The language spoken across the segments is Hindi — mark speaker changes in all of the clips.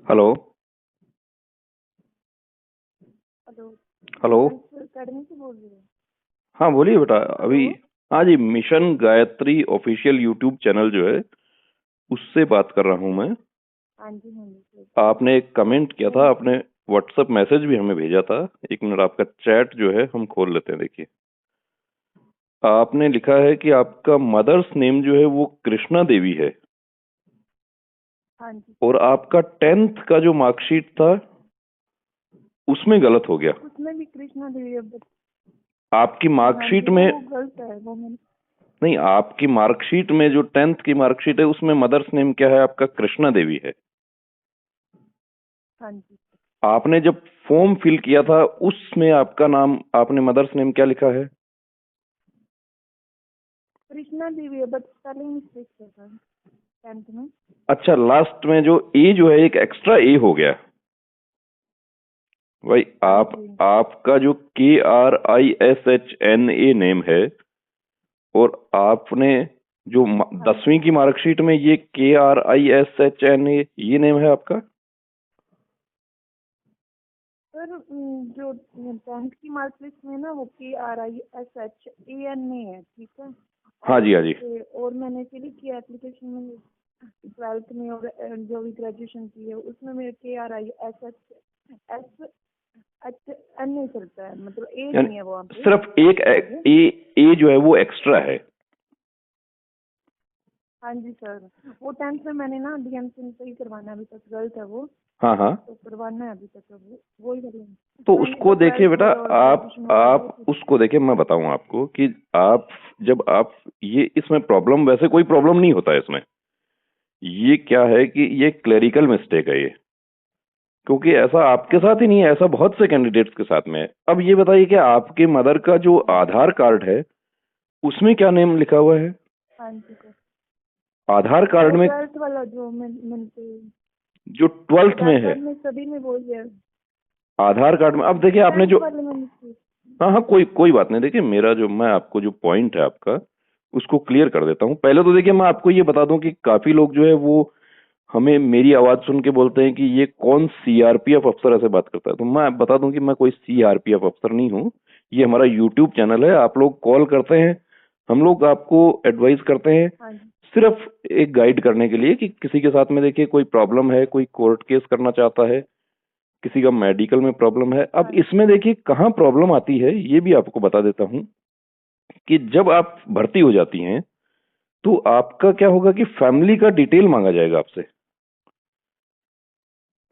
Speaker 1: Hello.
Speaker 2: Hello.
Speaker 1: Hello.
Speaker 2: Voice academy से बोल रही हूँ।
Speaker 1: हाँ बोलिए बेटा।
Speaker 2: हेलो।
Speaker 1: अभी हाँ जी, mission Gayatri official YouTube channel जो है उससे बात कर रहा हूँ मैं।
Speaker 2: हाँ जी, हाँ जी सर।
Speaker 1: आपने एक कमेंट किया
Speaker 2: तो
Speaker 1: था, आपने व्हाट्सएप मैसेज भी हमें भेजा था। एक मिनट, आपका चैट जो है हम खोल लेते हैं। देखिए, आपने लिखा है कि आपका मदर्स नेम जो है वो कृष्णा देवी है
Speaker 2: हाँ जी
Speaker 1: और
Speaker 2: सर,
Speaker 1: आपका 10th का जो मार्कशीट था उसमें गलत हो गया।
Speaker 2: उसमें भी कृष्णा देवी है बट
Speaker 1: आपकी
Speaker 2: हाँ जी,
Speaker 1: मार्कशीट में
Speaker 2: वो गलत है वो मैंने।
Speaker 1: नहीं, आपकी मार्कशीट में जो 10th की मार्कशीट है उसमें मदर्स नेम क्या है? आपका कृष्णा देवी है।
Speaker 2: हाँ जी,
Speaker 1: आपने जब फॉर्म फिल किया था उसमें आपका नाम, आपने मदर्स नेम क्या लिखा है?
Speaker 2: कृष्णा देवी है बट स्पेलिंग मिस्टेक है सर 10th में।
Speaker 1: अच्छा, लास्ट में जो ए जो है एक एक्स्ट्रा ए हो गया। भाई
Speaker 2: हाँ
Speaker 1: आप,
Speaker 2: जी,
Speaker 1: आपका जो KRISHNA नेम है और आपने जो
Speaker 2: हाँ जी
Speaker 1: 10वीं की मार्कशीट में ये KRISHNA ये नेम है आपका।
Speaker 2: सर। जो 10th की मार्कलिस्ट में ना वो KRISHANA है, ठीक है।
Speaker 1: हाँ
Speaker 2: और
Speaker 1: जी, हाँ जी।
Speaker 2: जैसे और मैंने फिल किया एप्लीकेशन में 12th में और जो भी ग्रेजुएशन की है उसमें मेरे KRISHS अच्छा एन नहीं चलता है, मतलब ए
Speaker 1: यानी
Speaker 2: नहीं है वहाँ पे
Speaker 1: सिर्फ एक
Speaker 2: आगे।
Speaker 1: ए, ए जो है वो एक्स्ट्रा है।
Speaker 2: हाँ जी सर, वो 10th में मैंने ना डीएमसी से ही करवाना है, अभी तक गलत है वो।
Speaker 1: हाँ हाँ।
Speaker 2: तो करवाना है अभी तक, वो ही करेंगे।
Speaker 1: तो
Speaker 2: मैंने
Speaker 1: उसको
Speaker 2: जो
Speaker 1: देखिए
Speaker 2: 12th
Speaker 1: बेटा,
Speaker 2: और
Speaker 1: आप
Speaker 2: ग्रेजुएशन होगी वो
Speaker 1: आप उसको देखिए। मैं बताऊं आपको कि आप, जब आप ये, इसमें प्रॉब्लम, वैसे कोई प्रॉब्लम नहीं होता है इसमें। ये क्या है कि ये क्लेरिकल मिस्टेक है ये, क्योंकि ऐसा आपके
Speaker 2: हाँ
Speaker 1: साथ ही
Speaker 2: जी,
Speaker 1: नहीं है, ऐसा बहुत से कैंडिडेट्स के साथ में है। अब ये बताइए कि आपके मदर का जो
Speaker 2: हाँ जी,
Speaker 1: आधार कार्ड है उसमें क्या नेम लिखा हुआ है?
Speaker 2: हाँ जी सर।
Speaker 1: आधार कार्ड
Speaker 2: वो
Speaker 1: में
Speaker 2: 12th वाला जो मैंने
Speaker 1: जो 12th में
Speaker 2: आधार
Speaker 1: है,
Speaker 2: कार्ड में सभी में बोल दिया।
Speaker 1: आधार कार्ड में, अब देखिए आपने
Speaker 2: 10th
Speaker 1: जो,
Speaker 2: वाले में मिस्टेक।
Speaker 1: हाँ हाँ, कोई कोई बात नहीं। देखिए मेरा जो, मैं आपको जो पॉइंट है आपका उसको क्लियर कर देता हूँ। पहले तो देखिए मैं आपको ये बता दूं कि काफी लोग जो है वो हमें मेरी आवाज सुन के बोलते हैं कि ये कौन सीआरपीएफ अफसर ऐसे बात करता है। तो मैं बता दूं कि मैं कोई सीआरपीएफ अफसर नहीं हूँ। ये हमारा यूट्यूब चैनल है। आप लोग कॉल करते हैं, हम लोग आपको एडवाइस करते हैं,
Speaker 2: हाँ जी,
Speaker 1: सिर्फ एक गाइड करने के लिए कि किसी के साथ में देखिए कोई प्रॉब्लम है, कोई कोर्ट केस करना चाहता है, किसी का मेडिकल में प्रॉब्लम है। अब
Speaker 2: हाँ जी,
Speaker 1: इसमें देखिए कहाँ प्रॉब्लम आती है ये भी आपको बता देता हूँ कि जब आप भर्ती हो जाती हैं तो आपका क्या होगा कि
Speaker 2: हाँ
Speaker 1: फैमिली
Speaker 2: जी,
Speaker 1: का डिटेल मांगा जाएगा आपसे।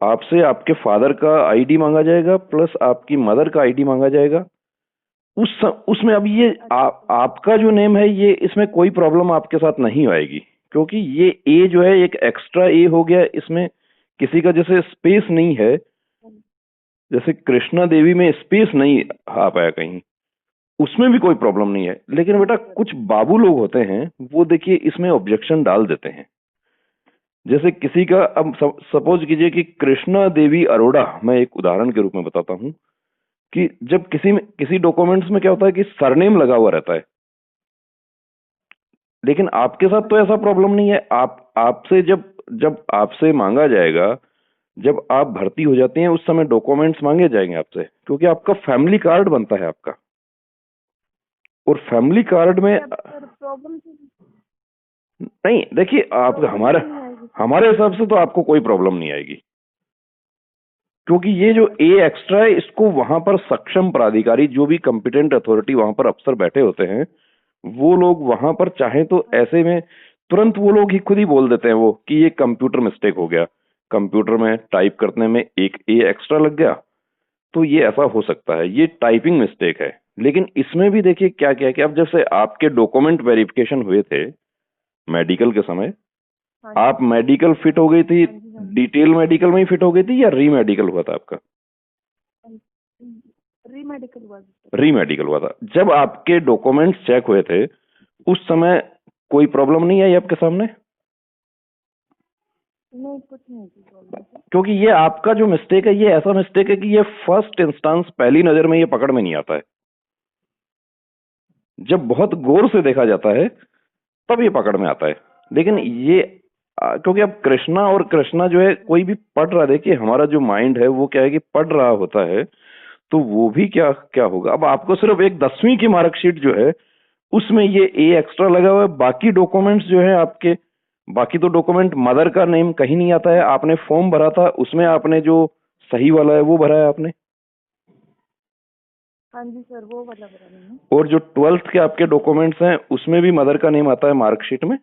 Speaker 1: आपसे आपके फादर का आईडी मांगा जाएगा प्लस आपकी मदर का आईडी मांगा जाएगा। उसमें अब ये
Speaker 2: अच्छा
Speaker 1: आपका जो नेम है ये, इसमें कोई प्रॉब्लम आपके साथ नहीं आएगी, क्योंकि ये ए जो है एक एक्स्ट्रा ए हो गया इसमें। किसी का जैसे स्पेस नहीं है, जैसे कृष्णा देवी में स्पेस नहीं आ पाया कहीं, उसमें भी कोई प्रॉब्लम नहीं है। लेकिन
Speaker 2: हाँ
Speaker 1: बेटा
Speaker 2: जी सर।
Speaker 1: कुछ बाबू लोग होते हैं, वो देखिए इसमें ऑब्जेक्शन डाल देते हैं। जैसे किसी का, अब सपोज कीजिए कि कृष्णा देवी अरोड़ा, मैं एक उदाहरण के रूप में बताता हूं कि जब किसी में, किसी डॉक्यूमेंट्स में क्या होता है कि सरनेम लगा हुआ रहता है, लेकिन आपके साथ तो ऐसा
Speaker 2: अच्छा
Speaker 1: प्रॉब्लम नहीं है। आप, आपसे जब, जब आपसे मांगा जाएगा, जब आप भर्ती हो जाते हैं उस समय डॉक्यूमेंट्स मांगे जाएंगे आपसे, क्योंकि आपका फैमिली कार्ड बनता है आपका। और फैमिली कार्ड में
Speaker 2: नहीं, अब सर
Speaker 1: नहीं, देखिए आप,
Speaker 2: प्रॉब्लम
Speaker 1: हमारे
Speaker 2: तो नहीं आएगी सर।
Speaker 1: हमारे हिसाब से तो आपको कोई प्रॉब्लम नहीं आएगी, क्योंकि ये जो ए
Speaker 2: अच्छा
Speaker 1: एक्स्ट्रा है इसको वहां पर सक्षम प्राधिकारी, जो भी कंपिटेंट अथॉरिटी वहां पर अफसर बैठे होते हैं, वो लोग वहां पर चाहे तो
Speaker 2: हाँ
Speaker 1: ऐसे में तुरंत वो लोग ही खुद ही बोल देते हैं वो कि ये कंप्यूटर मिस्टेक हो गया, कंप्यूटर में टाइप करने में एक ए एक्स्ट्रा लग गया, तो ये ऐसा हो सकता है, ये टाइपिंग मिस्टेक है। लेकिन इसमें भी देखिए क्या क्या है कि अब जैसे आपके डॉक्यूमेंट वेरिफिकेशन हुए थे मेडिकल के समय,
Speaker 2: हाँ
Speaker 1: आप मेडिकल फिट हो गई थी,
Speaker 2: हाँ जी, हाँ
Speaker 1: डिटेल मेडिकल में ही फिट हो गई थी या री मेडिकल हुआ था आपका?
Speaker 2: जी। री मेडिकल हुआ जी सर।
Speaker 1: री मेडिकल हुआ था। जब आपके डॉक्यूमेंट्स चेक हुए थे उस समय कोई प्रॉब्लम नहीं आई आपके सामने?
Speaker 2: नहीं, कुछ नहीं थी प्रॉब्लम सर।
Speaker 1: क्योंकि ये आपका जो मिस्टेक है ये ऐसा मिस्टेक है कि ये फर्स्ट इंस्टेंस, पहली नजर में ये पकड़ में नहीं आता है। जब बहुत गौर से देखा जाता है तब ये पकड़ में आता है। लेकिन
Speaker 2: हाँ जी
Speaker 1: ये,
Speaker 2: सर।
Speaker 1: क्योंकि अब कृष्णा और कृष्णा जो है कोई भी पढ़ रहा है, देखिए हमारा जो माइंड है वो क्या है कि पढ़ रहा होता है, तो वो भी क्या क्या होगा। अब आपको सिर्फ एक 10वीं की मार्कशीट जो है उसमें ये ए एक्स्ट्रा लगा हुआ है, बाकी डॉक्यूमेंट्स जो है आपके, बाकी तो डॉक्यूमेंट मदर का नेम कहीं नहीं आता है। आपने फॉर्म भरा था उसमें आपने जो सही वाला है वो भरा है आपने,
Speaker 2: हाँ जी सर, वो वाला भरा मैंने।
Speaker 1: और जो 12th के आपके डॉक्यूमेंट्स हैं उसमें भी मदर का नेम आता है मार्कशीट में।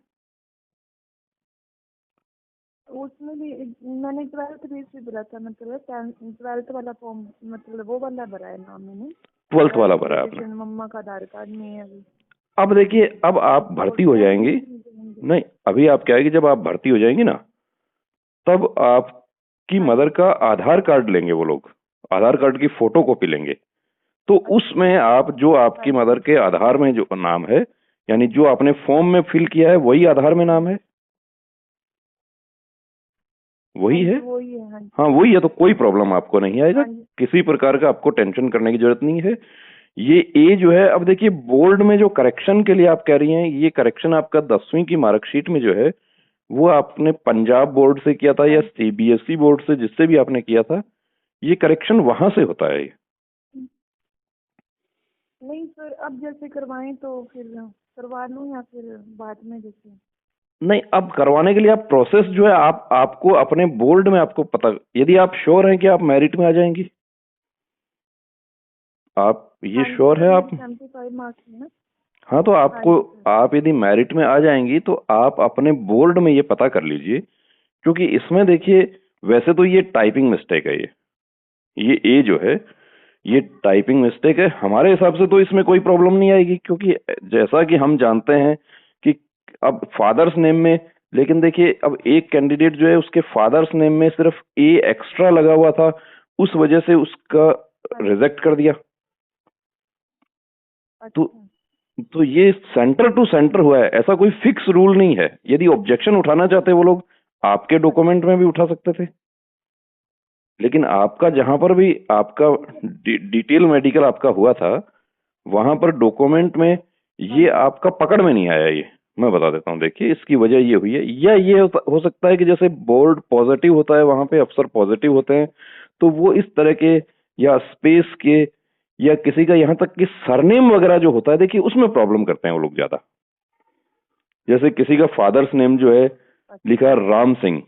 Speaker 2: उसमें भी मैंने 12th बेस पे भरा था, मतलब 12th वाला फॉर्म, मतलब वो वाला भरा है नाम मैंने।
Speaker 1: 12th वाला
Speaker 2: 12th
Speaker 1: भरा है आपने।
Speaker 2: ग्रेजुएशन मम्मा का आधार कार्ड नहीं है अभी।
Speaker 1: अब देखिए, अब आप
Speaker 2: और
Speaker 1: भर्ती हो
Speaker 2: 12th
Speaker 1: जाएंगी,
Speaker 2: भी मुझे नहीं दिया।
Speaker 1: नहीं अभी आप क्या है कि जब आप भर्ती हो जाएंगी ना, तब आपकी
Speaker 2: हाँ
Speaker 1: मदर
Speaker 2: जी।
Speaker 1: का आधार कार्ड लेंगे वो लोग, आधार कार्ड की फोटो कॉपी लेंगे। तो
Speaker 2: अच्छा।
Speaker 1: उसमें आप जो आपकी
Speaker 2: अच्छा।
Speaker 1: मदर के आधार में जो नाम है, यानी जो आपने फॉर्म में फिल किया है वही आधार में नाम है,
Speaker 2: हाँ
Speaker 1: वही है।
Speaker 2: जी, वही है। हाँ जी।
Speaker 1: हाँ वही है, तो कोई प्रॉब्लम आपको नहीं आएगा,
Speaker 2: हाँ जी।
Speaker 1: किसी प्रकार का आपको टेंशन करने की जरूरत नहीं है। ये ए जो है, अब देखिए बोर्ड में जो करेक्शन के लिए आप कह रही हैं, ये करेक्शन आपका 10वीं की मार्कशीट में जो है वो आपने पंजाब बोर्ड से किया था
Speaker 2: हाँ
Speaker 1: या
Speaker 2: जी।
Speaker 1: सीबीएसई बोर्ड से, जिससे भी आपने किया था, ये करेक्शन वहां से होता है।
Speaker 2: नहीं सर, अब जैसे करवाएं तो फिर करवा लूँ या फिर बाद में जैसे।
Speaker 1: नहीं, अब करवाने के लिए आप प्रोसेस जो है, आप आपको अपने बोर्ड में आपको पता, यदि आप श्योर हैं कि आप मेरिट में आ जाएंगी, आप ये
Speaker 2: हाँ जी
Speaker 1: श्योर
Speaker 2: सर,
Speaker 1: है
Speaker 2: मेरे
Speaker 1: आप।
Speaker 2: 75 मार्क्स है ना।
Speaker 1: हाँ तो
Speaker 2: हाँ
Speaker 1: आपको,
Speaker 2: जी सर।
Speaker 1: आप यदि मेरिट में आ जाएंगी तो आप अपने बोर्ड में ये पता कर लीजिए, क्योंकि इसमें देखिए वैसे तो ये टाइपिंग मिस्टेक है, ये ए जो है ये टाइपिंग मिस्टेक है। हमारे हिसाब से तो इसमें कोई प्रॉब्लम नहीं आएगी, क्योंकि जैसा कि हम जानते हैं कि अब फादर्स नेम में, लेकिन देखिए अब एक कैंडिडेट जो है उसके फादर्स नेम में सिर्फ ए एक्स्ट्रा लगा हुआ था, उस वजह से उसका
Speaker 2: हाँ जी।
Speaker 1: रिजेक्ट कर दिया। तो
Speaker 2: अच्छा।
Speaker 1: तो ये सेंटर टू सेंटर हुआ है, ऐसा कोई फिक्स रूल नहीं है। यदि ऑब्जेक्शन उठाना चाहते वो लोग आपके डॉक्यूमेंट में भी उठा सकते थे, लेकिन आपका जहां पर भी आपका
Speaker 2: नहीं सर।
Speaker 1: डिटेल मेडिकल आपका हुआ था, वहां पर डॉक्यूमेंट में
Speaker 2: हाँ
Speaker 1: ये
Speaker 2: जी।
Speaker 1: आपका पकड़ में नहीं आया। ये मैं बता देता हूँ, देखिए इसकी वजह ये हुई है, या ये हो सकता है कि जैसे बोर्ड पॉजिटिव होता है, वहां पे अफसर पॉजिटिव होते हैं, तो वो इस तरह के या स्पेस के या किसी का यहाँ तक कि सरनेम वगैरह जो होता है, देखिए उसमें प्रॉब्लम करते हैं वो लोग ज्यादा। जैसे किसी का फादर्स नेम जो है लिखा
Speaker 2: अच्छा।
Speaker 1: है राम सिंह,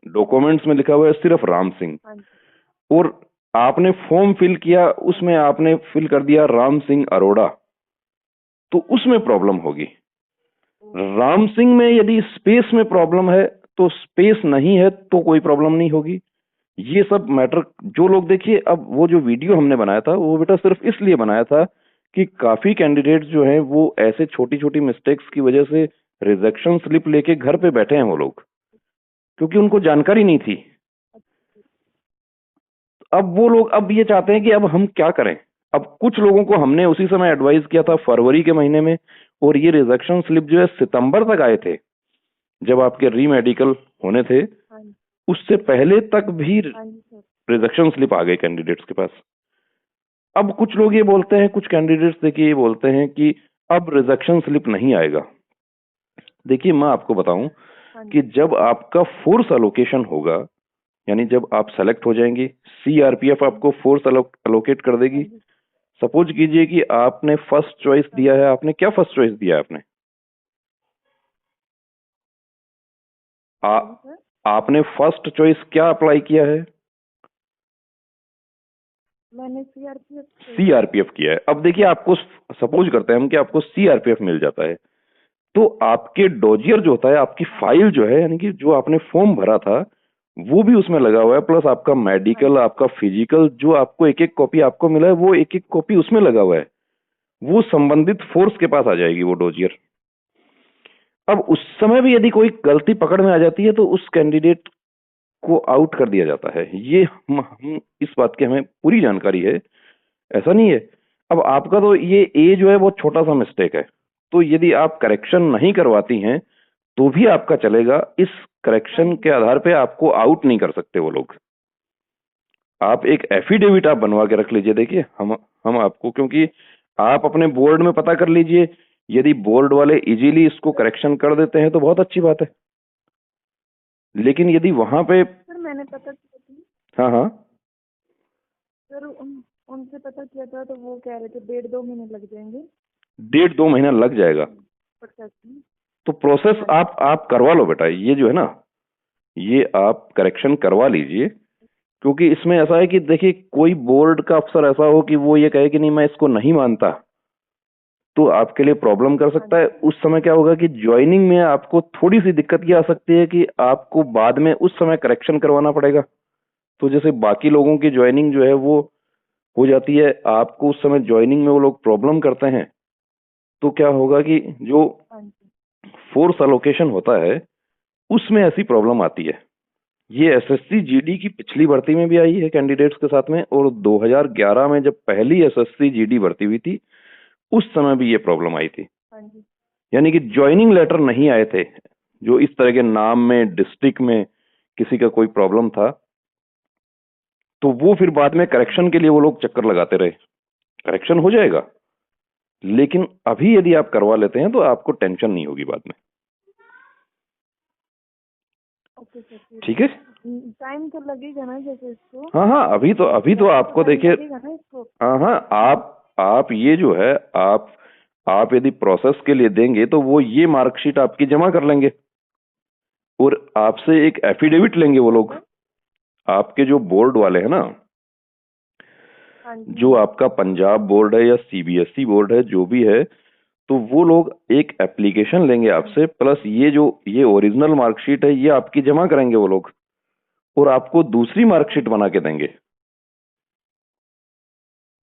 Speaker 1: डॉक्यूमेंट्स में लिखा हुआ है सिर्फ राम सिंह,
Speaker 2: हाँ जी।
Speaker 1: और आपने फॉर्म फिल किया
Speaker 2: हाँ
Speaker 1: उसमें
Speaker 2: जी।
Speaker 1: आपने फिल कर दिया राम सिंह अरोड़ा, तो उसमें प्रॉब्लम होगी। राम सिंह में यदि स्पेस में प्रॉब्लम है तो स्पेस नहीं है तो कोई प्रॉब्लम नहीं होगी। ये सब मैटर जो लोग, देखिए अब वो जो वीडियो हमने बनाया था वो बेटा सिर्फ इसलिए बनाया था कि काफी कैंडिडेट्स जो हैं वो ऐसे छोटी छोटी मिस्टेक्स की वजह से रिजेक्शन स्लिप लेके घर पे बैठे हैं वो लोग, क्योंकि उनको जानकारी नहीं थी। अब वो लोग अब ये चाहते हैं कि अब हम क्या करें। अब कुछ लोगों को हमने उसी समय एडवाइस किया था फरवरी के महीने में, और ये रिजेक्शन स्लिप जो है सितंबर तक आए थे जब आपके री मेडिकल होने थे,
Speaker 2: हाँ जी।
Speaker 1: उससे पहले तक भी
Speaker 2: हाँ जी सर।
Speaker 1: रिजेक्शन स्लिप आ गए कैंडिडेट्स के पास। अब कुछ लोग ये बोलते हैं, कुछ कैंडिडेट्स देखिए ये बोलते हैं कि अब रिजेक्शन स्लिप नहीं आएगा। देखिए मैं आपको बताऊं
Speaker 2: हाँ
Speaker 1: कि
Speaker 2: जी।
Speaker 1: जब आपका फोर्स अलोकेशन होगा, यानी जब आप सेलेक्ट हो जाएंगे, सीआरपीएफ
Speaker 2: हाँ
Speaker 1: आपको फोर्स अलोकेट कर
Speaker 2: हाँ
Speaker 1: देगी।
Speaker 2: जी।
Speaker 1: सपोज कीजिए कि आपने फर्स्ट चॉइस
Speaker 2: हाँ
Speaker 1: दिया
Speaker 2: जी।
Speaker 1: है, आपने क्या फर्स्ट चॉइस दिया है आपने, आ,
Speaker 2: हाँ जी सर।
Speaker 1: आपने फर्स्ट चॉइस क्या अप्लाई किया है,
Speaker 2: मैंने सीआरपीएफ चॉइस किया है।
Speaker 1: सीआरपीएफ किया है। अब देखिए आपको, सपोज करते हैं हम कि आपको सीआरपीएफ मिल जाता है, तो आपके डोजियर जो होता है, आपकी
Speaker 2: हाँ जी।
Speaker 1: फाइल जो है, यानी कि जो आपने फॉर्म भरा था वो भी उसमें लगा हुआ है, प्लस आपका
Speaker 2: हाँ
Speaker 1: मेडिकल,
Speaker 2: जी।
Speaker 1: आपका फिजिकल, जो आपको एक एक कॉपी आपको मिला है वो एक एक कॉपी उसमें लगा हुआ है, वो संबंधित फोर्स के पास आ जाएगी वो डोजियर। अब उस समय भी यदि कोई गलती पकड़ में आ जाती है तो उस कैंडिडेट को आउट कर दिया जाता है। ये हम इस बात की हमें पूरी जानकारी है, ऐसा नहीं है। अब आपका तो ये ए जो है वो छोटा सा मिस्टेक है, तो यदि आप करेक्शन नहीं करवाती हैं तो भी आपका चलेगा। इस
Speaker 2: हाँ
Speaker 1: करेक्शन
Speaker 2: जी।
Speaker 1: के आधार पे आपको आउट नहीं कर सकते वो लोग। आप एक एफिडेविट आप बनवा के रख लीजिए, देखिए हम आपको, क्योंकि आप अपने बोर्ड में पता कर लीजिए, यदि बोर्ड वाले इजीली इसको करेक्शन कर देते हैं तो बहुत अच्छी बात है। लेकिन यदि वहां पे
Speaker 2: सर मैंने पता किया था।
Speaker 1: हाँ हाँ
Speaker 2: सर उनसे पता किया था तो वो कह रहे थे 1.5-2 महीने लग जाएंगे
Speaker 1: 1.5-2 महीना लग जाएगा।
Speaker 2: प्रोसेस में।
Speaker 1: तो प्रोसेस
Speaker 2: हाँ जी।
Speaker 1: आप करवा लो बेटा, ये जो है ना, ये आप करेक्शन करवा लीजिए। क्योंकि इसमें ऐसा है कि देखिए, कोई बोर्ड का अफसर ऐसा हो कि वो ये कहे कि नहीं मैं इसको नहीं मानता, तो आपके लिए प्रॉब्लम कर
Speaker 2: हाँ
Speaker 1: सकता
Speaker 2: जी।
Speaker 1: है। उस समय क्या होगा कि ज्वाइनिंग में आपको थोड़ी सी दिक्कत ये आ सकती है कि आपको बाद में उस समय करेक्शन करवाना पड़ेगा। तो जैसे बाकी लोगों की ज्वाइनिंग जो है वो हो जाती है, आपको उस समय ज्वाइनिंग में वो लोग प्रॉब्लम करते हैं। तो क्या होगा कि जो
Speaker 2: हाँ जी।
Speaker 1: फोर्स अलोकेशन होता है उसमें ऐसी प्रॉब्लम आती है। ये एसएससी जीडी की पिछली भर्ती में भी आई है कैंडिडेट्स के साथ में, और 2011 में जब पहली एसएससी जीडी भर्ती हुई थी उस समय भी ये प्रॉब्लम आई थी।
Speaker 2: हाँ जी।
Speaker 1: यानी कि ज्वाइनिंग लेटर नहीं आए थे, जो इस तरह के नाम में डिस्ट्रिक्ट में किसी का कोई प्रॉब्लम था, तो वो फिर बाद में
Speaker 2: हाँ
Speaker 1: करेक्शन
Speaker 2: जी।
Speaker 1: के लिए वो लोग चक्कर लगाते रहे। करेक्शन हो जाएगा, लेकिन अभी यदि आप करवा लेते हैं तो आपको टेंशन नहीं होगी बाद में।
Speaker 2: ओके सर फिर
Speaker 1: ठीक है।
Speaker 2: टाइम तो लगेगा ना जैसे इसको
Speaker 1: हाँ हाँ, अभी तो
Speaker 2: वैसे तो
Speaker 1: आपको
Speaker 2: टाइम
Speaker 1: देखिए,
Speaker 2: लगेगा ना इसको।
Speaker 1: हाँ हाँ, आप ये जो है, आप यदि प्रोसेस के लिए देंगे तो वो ये मार्कशीट आपकी जमा कर लेंगे, और आपसे एक एफिडेविट लेंगे वो
Speaker 2: क्या
Speaker 1: लोग,
Speaker 2: सर?
Speaker 1: आपके जो बोर्ड वाले हैं ना,
Speaker 2: हाँ जी। हाँ
Speaker 1: जो
Speaker 2: जी।
Speaker 1: आपका पंजाब बोर्ड है या सीबीएसई बोर्ड है, जो भी है, तो वो लोग एक एप्लीकेशन लेंगे
Speaker 2: हाँ
Speaker 1: आपसे,
Speaker 2: जी।
Speaker 1: प्लस ये ओरिजिनल मार्कशीट है ये आपकी जमा करेंगे वो लोग, और आपको दूसरी मार्कशीट
Speaker 2: ओके।
Speaker 1: बना के देंगे,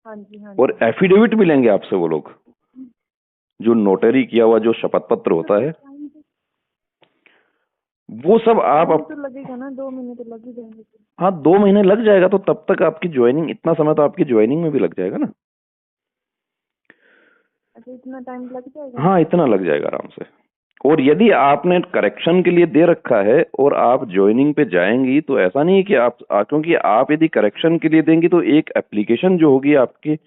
Speaker 2: हाँ जी। हाँ
Speaker 1: और
Speaker 2: जी।
Speaker 1: एफिडेविट भी लेंगे आपसे वो लोग, जो नोटरी किया हुआ जो शपथ पत्र
Speaker 2: सर
Speaker 1: होता
Speaker 2: फिर
Speaker 1: है, वो सब आप
Speaker 2: टाइम तो लगेगा ना, 2 महीने तो लग ही जाएंगे फिर।
Speaker 1: हाँ, 2 महीने लग जाएगा, तो तब तक आपकी ज्वाइनिंग, इतना समय तो आपकी ज्वाइनिंग में भी लग जाएगा ना।
Speaker 2: अच्छा इतना टाइम लग जाएगा।
Speaker 1: हाँ, इतना लग जाएगा आराम से। और यदि आपने करेक्शन के लिए दे रखा है और आप ज्वाइनिंग पे जाएंगी, तो ऐसा नहीं है कि क्योंकि आप यदि करेक्शन के लिए देंगी तो एक एप्लीकेशन जो होगी आपकी,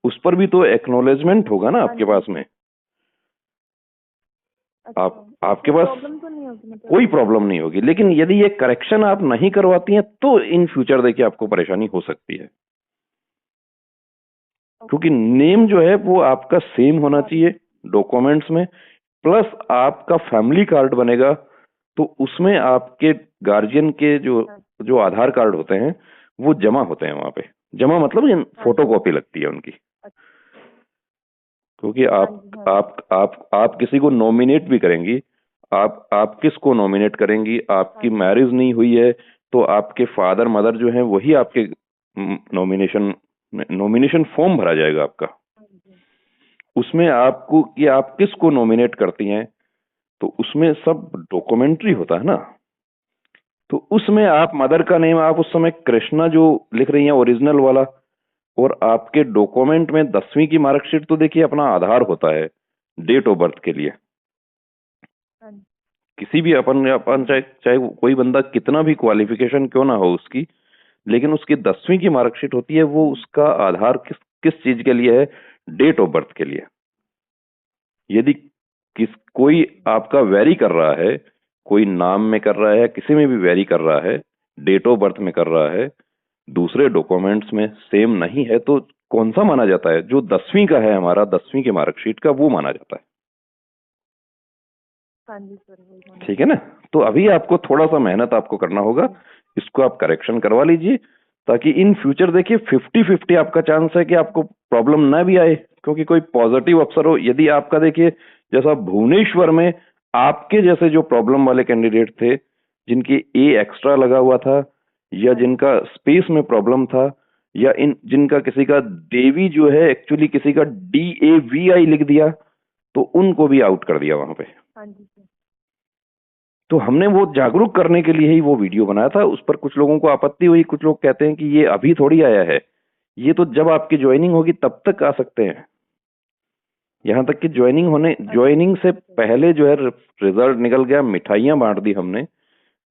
Speaker 1: उस पर भी तो एक्नॉलेजमेंट होगा ना
Speaker 2: हाँ
Speaker 1: आपके
Speaker 2: जी।
Speaker 1: पास में।
Speaker 2: अच्छा
Speaker 1: आपके
Speaker 2: कोई
Speaker 1: पास
Speaker 2: प्रॉब्लम तो नहीं होगी मतलब
Speaker 1: कोई
Speaker 2: इसमें?
Speaker 1: प्रॉब्लम नहीं होगी, लेकिन यदि ये करेक्शन आप नहीं करवाती हैं तो इन फ्यूचर देखिए आपको परेशानी हो सकती है। क्योंकि
Speaker 2: ओके।
Speaker 1: नेम जो है वो आपका सेम होना
Speaker 2: बात।
Speaker 1: चाहिए डॉक्यूमेंट्स में, प्लस आपका फैमिली कार्ड बनेगा, तो उसमें आपके गार्जियन के जो
Speaker 2: हाँ।
Speaker 1: जो आधार कार्ड होते हैं वो जमा होते हैं वहां पे। जमा मतलब
Speaker 2: हाँ
Speaker 1: फोटो
Speaker 2: जी।
Speaker 1: कॉपी लगती है उनकी।
Speaker 2: अच्छा।
Speaker 1: क्योंकि
Speaker 2: हाँ जी। हाँ जी।
Speaker 1: आप किसी को नॉमिनेट भी करेंगी, आप किसको नॉमिनेट करेंगी,
Speaker 2: हाँ
Speaker 1: आपकी
Speaker 2: जी।
Speaker 1: मैरिज नहीं हुई है तो आपके फादर मदर जो हैं वही आपके नॉमिनेशन नॉमिनेशन फॉर्म भरा जाएगा आपका।
Speaker 2: हाँ जी।
Speaker 1: उसमें आपको कि आप किसको नॉमिनेट करती हैं, तो उसमें सब डॉक्यूमेंट्री
Speaker 2: हाँ
Speaker 1: होता
Speaker 2: जी।
Speaker 1: है ना। तो उसमें आप मदर का नेम आप उस समय कृष्णा जो लिख रही हैं ओरिजिनल वाला, और आपके डॉक्यूमेंट में 10वीं की मार्कशीट तो देखिए अपना आधार होता है डेट ऑफ बर्थ के लिए।
Speaker 2: हाँ जी।
Speaker 1: किसी भी अपन अपन
Speaker 2: हाँ
Speaker 1: चाहे
Speaker 2: जी।
Speaker 1: चाहे कोई बंदा कितना भी क्वालिफिकेशन क्यों ना हो उसकी, लेकिन उसकी 10वीं की मार्कशीट होती है, वो उसका आधार किस किस चीज के लिए है, डेट ऑफ बर्थ के लिए। यदि कोई आपका वेरी कर रहा है, कोई नाम में कर रहा है, किसी में भी वेरी कर रहा है, डेट ऑफ बर्थ में कर रहा है, दूसरे डॉक्यूमेंट्स में सेम नहीं है, तो कौन सा माना जाता है, जो 10वीं का है हमारा 10वीं की मार्कशीट का, वो माना जाता है।
Speaker 2: हाँ जी सर वही होना
Speaker 1: ठीक है
Speaker 2: चाहिए।
Speaker 1: ना। तो अभी आपको थोड़ा सा मेहनत आपको करना होगा,
Speaker 2: हाँ जी।
Speaker 1: इसको आप करेक्शन करवा लीजिए, ताकि इन फ्यूचर देखिए 50-50 आपका चांस है कि आपको प्रॉब्लम ना भी आए, क्योंकि कोई पॉजिटिव अफसर हो। यदि आपका देखिए, जैसा भुवनेश्वर में आपके जैसे जो प्रॉब्लम वाले कैंडिडेट थे, जिनकी ए एक्स्ट्रा लगा हुआ था, या
Speaker 2: हाँ जी।
Speaker 1: जिनका स्पेस में प्रॉब्लम था, या इन जिनका किसी का देवी जो है एक्चुअली किसी का DAVI लिख दिया, तो उनको भी आउट कर दिया वहां पे।
Speaker 2: हाँ जी सर।
Speaker 1: तो हमने वो जागरूक करने के लिए ही वो वीडियो बनाया था। उस पर कुछ लोगों को आपत्ति हुई, कुछ लोग कहते हैं कि ये अभी थोड़ी आया है, ये तो जब आपकी ज्वाइनिंग होगी तब तक आ सकते हैं। यहाँ तक कि
Speaker 2: अच्छा
Speaker 1: ज्वाइनिंग से
Speaker 2: ठीक है।
Speaker 1: पहले जो है रिजल्ट निकल गया, मिठाइयां बांट दी हमने,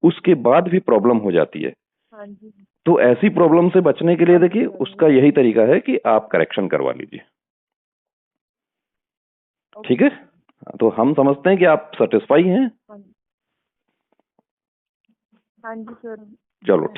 Speaker 1: उसके बाद भी प्रॉब्लम हो जाती है।
Speaker 2: हाँ जी।
Speaker 1: तो ऐसी प्रॉब्लम से बचने के लिए
Speaker 2: हाँ जी
Speaker 1: देखिए,
Speaker 2: सर
Speaker 1: उसका
Speaker 2: वो
Speaker 1: यही
Speaker 2: तो है।
Speaker 1: तरीका है कि आप करेक्शन करवा लीजिए। ठीक
Speaker 2: ओके
Speaker 1: है।
Speaker 2: सर।
Speaker 1: तो हम समझते हैं कि आप सेटिस्फाई हैं।
Speaker 2: हाँ जी। हाँ जी सर।
Speaker 1: चलो ठीक